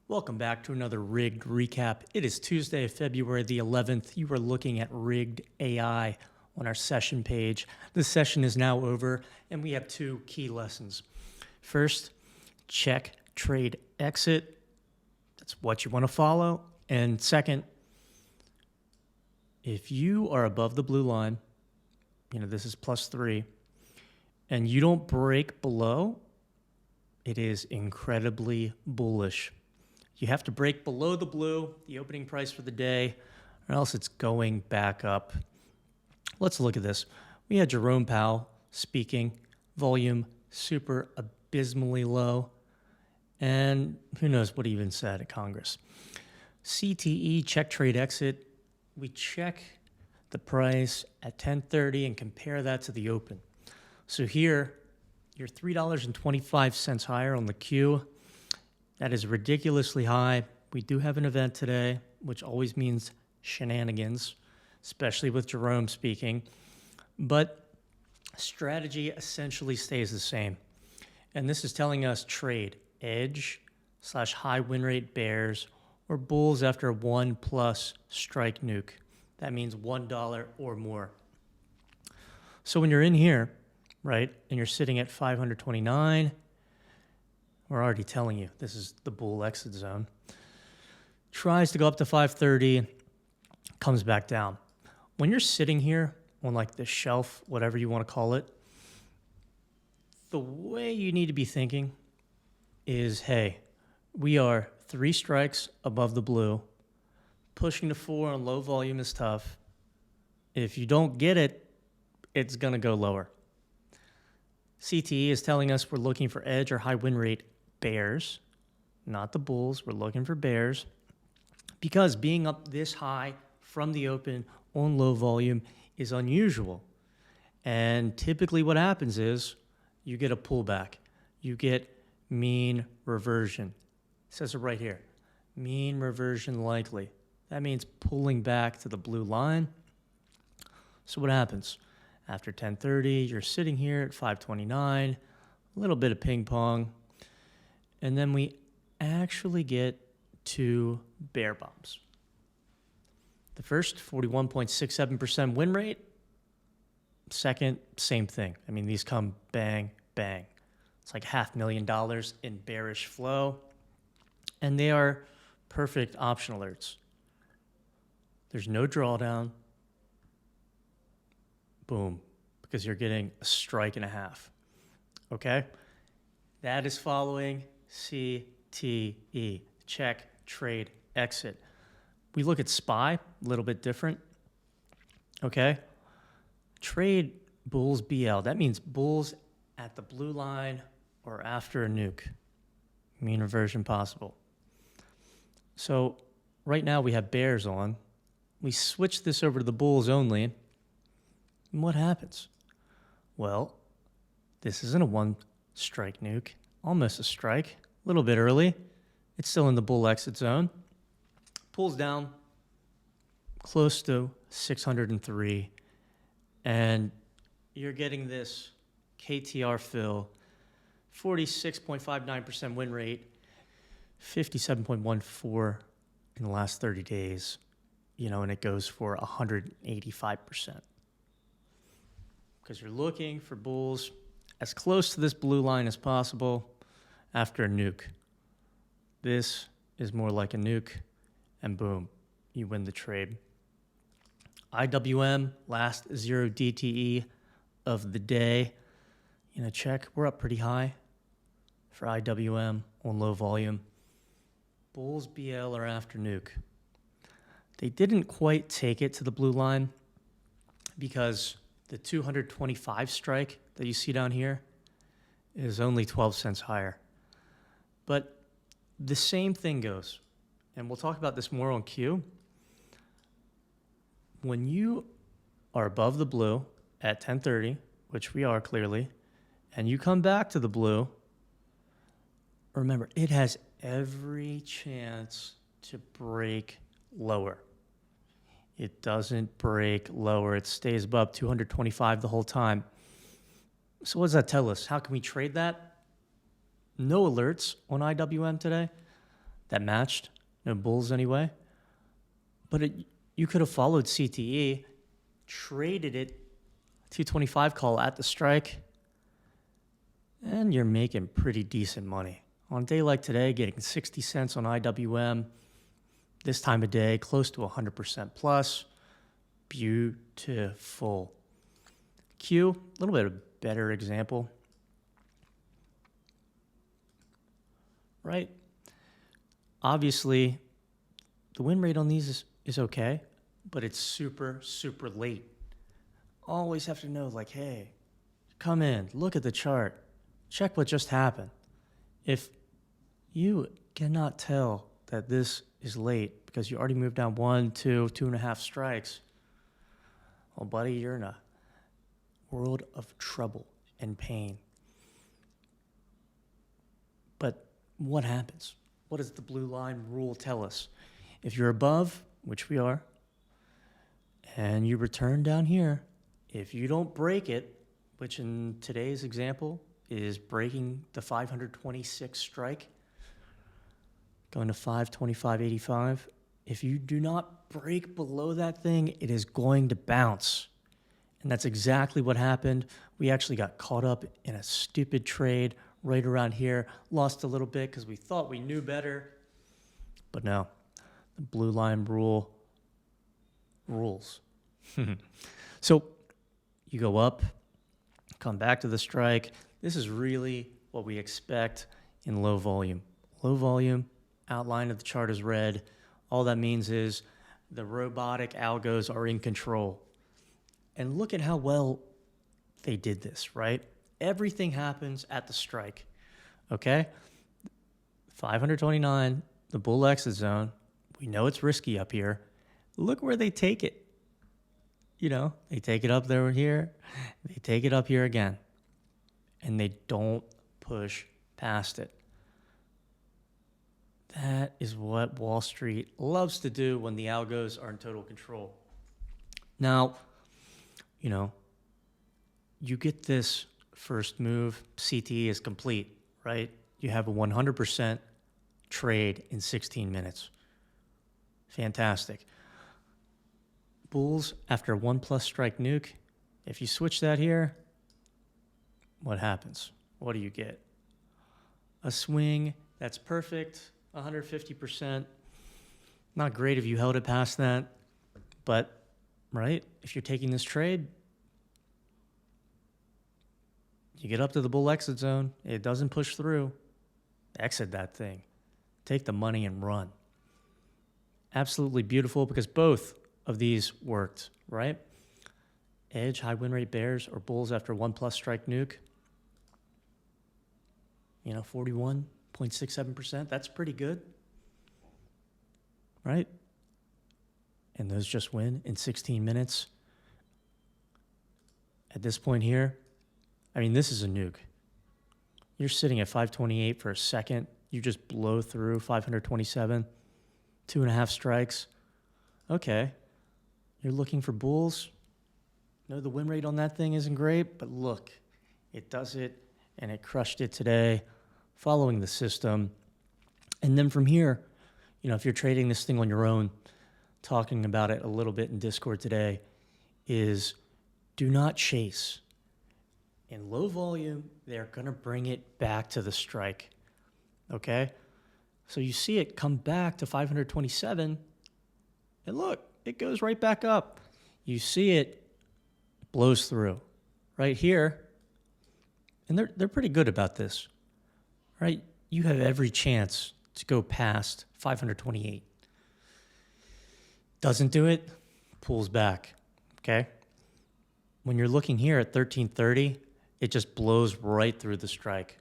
Welcome back to another Rigged Recap. It is Tuesday, February the 11th. You are looking at Rigged AI on our session page. This session is now over, and we have two key lessons. First, check, trade, exit. That's what you want to follow. And second, if you are above the blue line, this is +3, and you don't break below, it is incredibly bullish. You have to break below the blue, the opening price for the day, or else it's going back up. Let's look at this. We had Jerome Powell speaking, volume super abysmally low, and who knows what he even said at Congress. CTE, check, trade, exit. We check the price at 10:30 and compare that to the open. So here, you're $3.25 higher on the Q. That is ridiculously high. We do have an event today, which always means shenanigans, especially with Jerome speaking. But strategy essentially stays the same. And this is telling us trade edge/high win rate bears or bulls after 1+ strike nuke. That means $1 or more. So when you're in here, right, and you're sitting at 529, we're already telling you this is the bull exit zone. Tries to go up to 530, comes back down. When you're sitting here on like the shelf, whatever you want to call it, the way you need to be thinking is, hey, we are 3 strikes above the blue. Pushing to 4 on low volume is tough. If you don't get it, it's going to go lower. CTE is telling us we're looking for edge or high win rate bears, not the bulls. We're looking for bears because being up this high from the open on low volume is unusual. And typically what happens is you get a pullback. You get mean reversion. It says it right here. Mean reversion likely. That means pulling back to the blue line. So what happens? After 10:30, you're sitting here at 529, a little bit of ping pong, and then we actually get 2 bear bombs. The first, 41.67% win rate. Second, same thing. I mean, these come bang, bang. It's like $500,000 in bearish flow, and they are perfect option alerts. There's no drawdown. Boom, because you're getting a strike and a half. Okay? That is following CTE. Check, trade, exit. We look at SPY, a little bit different. Okay? Trade bulls BL. That means bulls at the blue line or after a nuke. Mean reversion possible. So right now we have bears on. We switch this over to the bulls only. And what happens? Well, this isn't a 1 strike nuke. Almost a strike. A little bit early. It's still in the bull exit zone. Pulls down close to 603. And you're getting this KTR fill. 46.59% win rate. 57.14 in the last 30 days. And it goes for 185%. Because you're looking for bulls as close to this blue line as possible after a nuke. This is more like a nuke, and boom, you win the trade. IWM, last 0 DTE of the day. Check, we're up pretty high for IWM on low volume. Bulls BL are after nuke. They didn't quite take it to the blue line because the 225 strike that you see down here is only 12 cents higher. But the same thing goes, and we'll talk about this more on Q. When you are above the blue at 10:30, which we are clearly, and you come back to the blue, remember, it has every chance to break lower. It doesn't break lower. It stays above 225 the whole time. So what does that tell us? How can we trade that? No alerts on IWM today. that matched. No bulls anyway. But you could have followed CTE, traded it, 225 call at the strike, and you're making pretty decent money. On a day like today, getting 60 cents on IWM, this time of day, close to 100% plus. Beautiful. Q, a little bit of a better example. Right? Obviously, the win rate on these is okay, but it's super, super late. Always have to know, like, hey, come in, look at the chart, check what just happened. If you cannot tell that this is late because you already moved down 1, 2, 2.5 strikes, well, buddy, you're in a world of trouble and pain. But what happens? What does the blue line rule tell us? If you're above, which we are, and you return down here, if you don't break it, which in today's example is breaking the 526 strike, going to 525.85, if you do not break below that thing, it is going to bounce. And that's exactly what happened. We actually got caught up in a stupid trade right around here, lost a little bit because we thought we knew better. But no, the blue line rule rules. So you go up, come back to the strike. This is really what we expect in low volume. Low volume, outline of the chart is red. All that means is the robotic algos are in control. And look at how well they did this, right? Everything happens at the strike, okay? 529, the bull exit zone. We know it's risky up here. Look where they take it. You know, they take it up there here. They take it up here again. And they don't push past it. That is what Wall Street loves to do when the algos are in total control. Now, you know, you get this first move, CTE is complete, right? You have a 100% trade in 16 minutes. Fantastic. Bulls, after 1+ strike nuke, if you switch that here, what happens? What do you get? A swing that's perfect, 150%. Not great if you held it past that, but, right, if you're taking this trade, you get up to the bull exit zone, it doesn't push through, exit that thing. Take the money and run. Absolutely beautiful because both of these worked, right? Edge, high win rate bears or bulls after 1+ strike nuke. 41.67%. That's pretty good, right? And those just win in 16 minutes. At this point here, I mean, this is a nuke. You're sitting at 528 for a second. You just blow through 527, 2.5 strikes. Okay. You're looking for bulls. No, the win rate on that thing isn't great, but look, it does it, and it crushed it today, following the system. And then from here, if you're trading this thing on your own, talking about it a little bit in Discord today, is do not chase. In low volume, they're going to bring it back to the strike, okay? So you see it come back to 527, and look, it goes right back up. You see it blows through right here, and they're pretty good about this, right? You have every chance to go past 528. Doesn't do it, pulls back, okay? When you're looking here at 1330, it just blows right through the strike.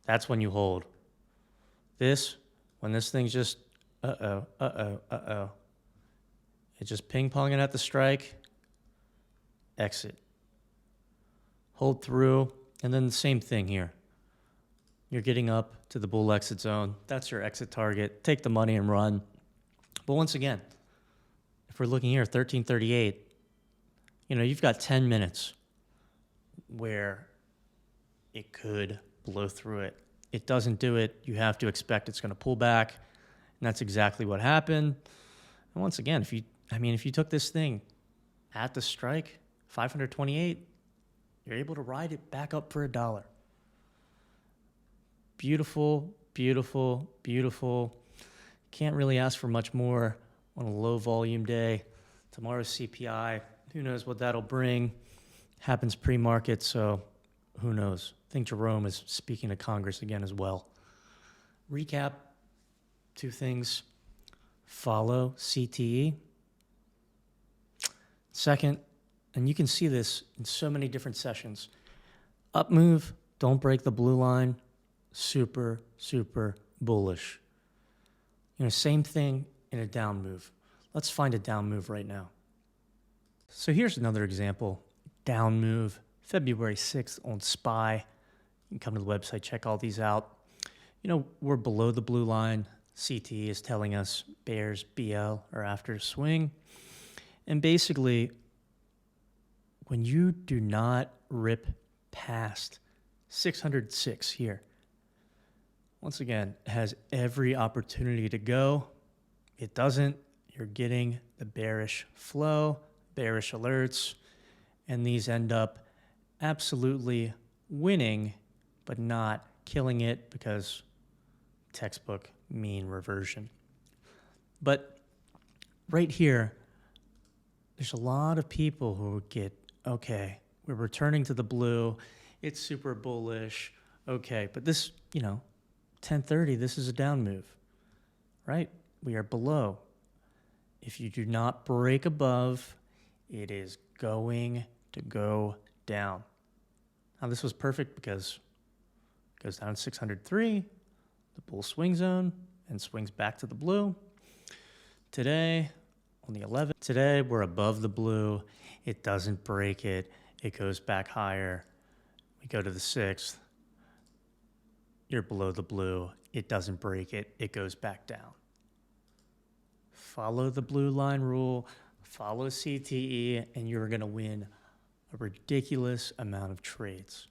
That's when you hold. When this thing's just, it just ping-ponging at the strike, exit. Hold through, and then the same thing here. You're getting up to the bull exit zone. That's your exit target. Take the money and run. But once again, if we're looking here at 1338, you've got 10 minutes where it could blow through it. it doesn't do it, you have to expect it's going to pull back. And that's exactly what happened. And once again, if you took this thing at the strike, 528, you're able to ride it back up for $1. Beautiful, beautiful, beautiful. Can't really ask for much more on a low volume day. Tomorrow's CPI, who knows what that'll bring. Happens pre-market, so who knows. I think Jerome is speaking to Congress again as well. Recap, 2 things. Follow CTE. Second, and you can see this in so many different sessions. Up move, don't break the blue line. Super, super bullish. Same thing in a down move. Let's find a down move right now. So here's another example. Down move, February 6th on SPY. You can come to the website, check all these out. We're below the blue line. CTE is telling us bears, BL are after a swing. And basically, when you do not rip past 606 here, once again, it has every opportunity to go. It doesn't. You're getting the bearish flow, bearish alerts, and these end up absolutely winning, but not killing it because textbook mean reversion. But right here, there's a lot of people who get, okay, we're returning to the blue. It's super bullish. Okay, but this, 1030, this is a down move, right? We are below. If you do not break above, it is going to go down. Now, this was perfect because it goes down to 603, the bull swing zone, and swings back to the blue. Today, on the 11th, today we're above the blue. It doesn't break it. It goes back higher. We go to the 6th. You're below the blue. It doesn't break it. It goes back down. Follow the blue line rule. Follow CTE, and you're going to win a ridiculous amount of trades.